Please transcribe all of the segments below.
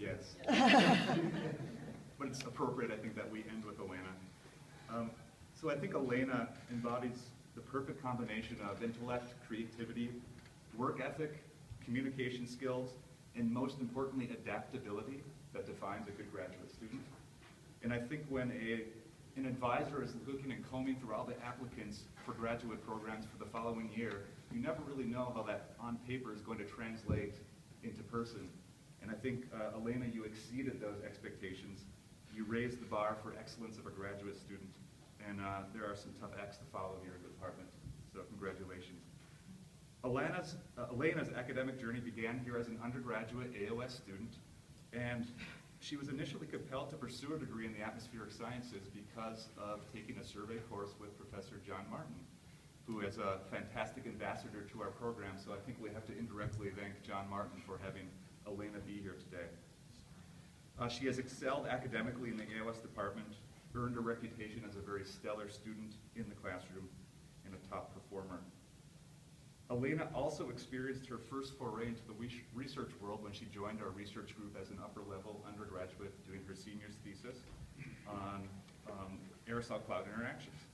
Yes. But it's appropriate, I think, that we end with Elena. So I think Elena embodies the perfect combination of intellect, creativity, work ethic, communication skills, and most importantly, adaptability that defines a good graduate student. And I think when an advisor is looking and combing through all the applicants for graduate programs for the following year, you never really know how that on paper is going to translate into person. And I think, Elena, you exceeded those expectations. You raised the bar for excellence of a graduate student. And there are some tough acts to follow here in the department, so congratulations. Elena's academic journey began here as an undergraduate AOS student, and she was initially compelled to pursue a degree in the atmospheric sciences because of taking a survey course with Professor John Martin, who is a fantastic ambassador to our program, so I think we have to indirectly thank John Martin for having Elena be here today. She has excelled academically in the AOS department, earned a reputation as a very stellar student in the classroom, and a top performer. Elena also experienced her first foray into the research world when she joined our research group as an upper-level undergraduate doing her senior's thesis on aerosol cloud interactions.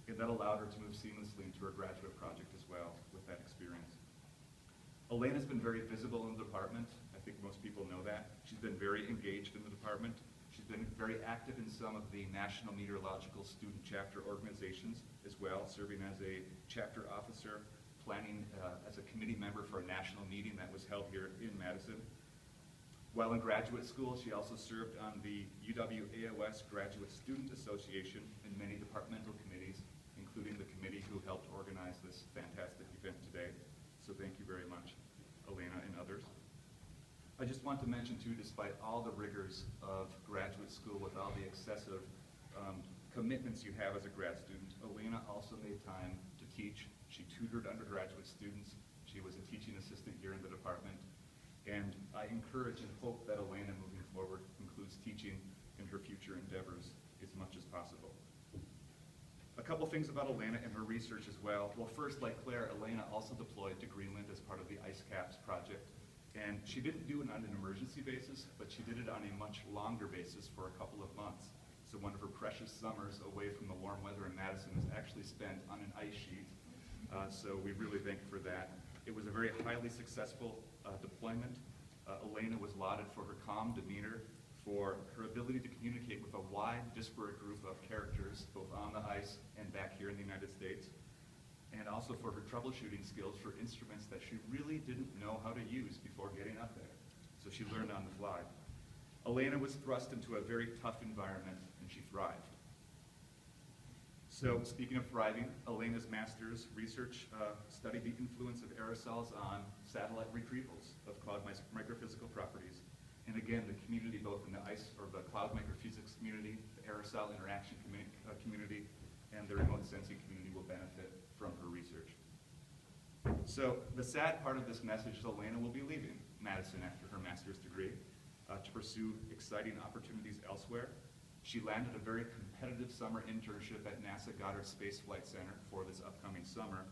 And that allowed her to move seamlessly into her graduate project as well with that experience. Elena's been very visible in the department. I think most people know that. She's been very engaged in the department. She's been very active in some of the National Meteorological Student Chapter organizations as well, serving as a chapter officer, planning as a committee member for a national meeting that was held here in Madison. While in graduate school, she also served on the UW-AOS Graduate Student Association and many departmental committees, including the committee who helped organize this fantastic event today. So thank you very much, Elena and others. I just want to mention too, despite all the rigors of graduate school with all the excessive commitments you have as a grad student, Elena also made time to teach. She tutored undergraduate students. She was a teaching assistant here in the department. And I encourage and hope that Elena moving forward includes teaching in her future endeavors as much as possible. A couple things about Elena and her research as well. Well, first, like Claire, Elena also deployed to Greenland as part of the Ice Caps project. And she didn't do it on an emergency basis, but she did it on a much longer basis for a couple of months. So one of her precious summers away from the warm weather in Madison was actually spent on an ice sheet. So we really thank her for that. It was a very highly successful deployment. Elena was lauded for her calm demeanor, for her ability to communicate with a wide, disparate group of characters, both on the ice and back here in the United States, and also for her troubleshooting skills for instruments that she really didn't know how to use before getting up there. So she learned on the fly. Elena was thrust into a very tough environment, and she thrived. So speaking of thriving, Elena's master's research studied the influence of aerosols on satellite retrievals of cloud microphysical properties. And again, the community, both in the ice or the cloud microphysics community, the aerosol interaction community, and the remote sensing community will benefit from her research. So the sad part of this message is Elena will be leaving Madison after her master's degree to pursue exciting opportunities elsewhere. She landed a very competitive summer internship at NASA Goddard Space Flight Center for this upcoming summer.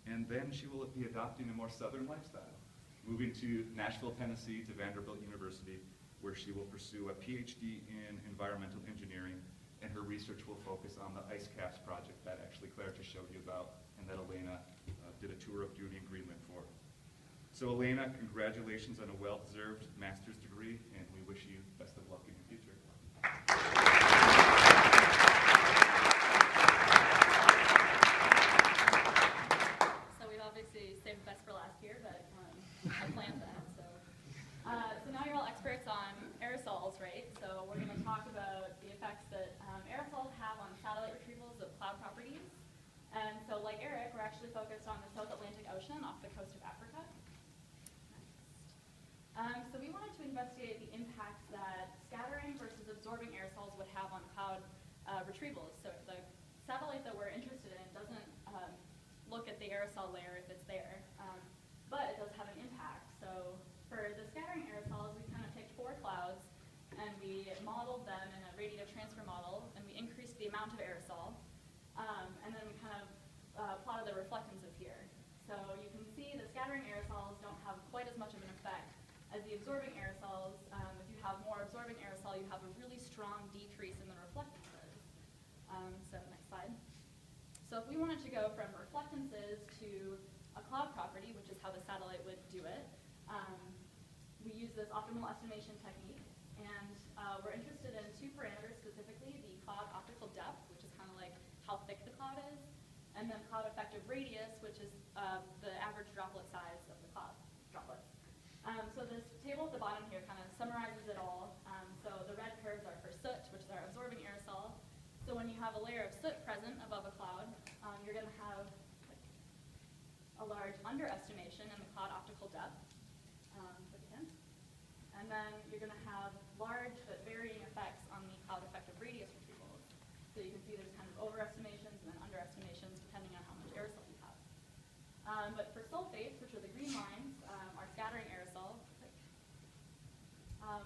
And then she will be adopting a more southern lifestyle, moving to Nashville, Tennessee to Vanderbilt University, where she will pursue a PhD in environmental engineering, and her research will focus on the Ice Caps project that actually Claire just showed you about, and that Elena did a tour of duty in Greenland for. So Elena, congratulations on a well-deserved master's degree, and we wish you best of luck in your future. So we've obviously saved the best for last year, but I planned that. So now you're all experts on aerosols, right? So we're going to talk about the effects that aerosols have on satellite retrievals of cloud properties. And so like Eric, we're actually focused on the South Atlantic Ocean off the coast of Africa. So we wanted to investigate the impacts that scattering versus absorbing aerosols would have on cloud retrievals. So the satellite that we're interested in doesn't look at the aerosol layer if it's there, but it does have an impact. So for the scattering aerosols, we kind of picked 4 clouds, and we modeled them in a radiative transfer model, and we increased the amount of aerosol, and then we kind of plotted the reflectances here. So you can see the scattering aerosols don't have quite as much of an effect as the absorbing aerosols. If you have more absorbing aerosol, you have a really strong decrease in the reflectances. So next slide. So if we wanted to go from reflectances to a cloud property, which is how the satellite would do it, we use this optimal estimation technique. And we're interested in two parameters specifically, the cloud optical depth, which is kind of like how thick the cloud is, and then cloud effective radius, which is the average droplet size of the cloud droplets. So this table at the bottom here kind of summarizes it all. So the red curves are for soot, which is our absorbing aerosol. So when you have a layer of soot present above a cloud, you're going to have a large underestimation in the cloud optical depth. And then you're going to have large but varying effects on the cloud effective radius retrievals. So you can see there's kind of overestimations and then underestimations depending on how much aerosol you have. But for sulfates, which are the green lines, our scattering aerosol,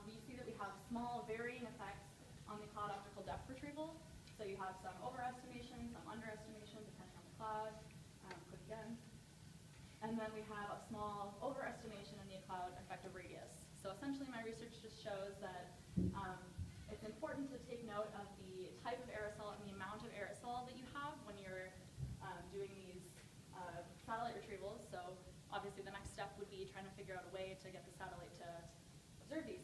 we see that we have small varying effects on the cloud optical depth retrieval. So you have some overestimation, some underestimation depending on the cloud. Click again. And then we have a small overestimation in the cloud effective radius. So essentially my research just shows that it's important to take note of the type of aerosol and the amount of aerosol that you have when you're doing these satellite retrievals. So obviously the next step would be trying to figure out a way to get the satellite to observe these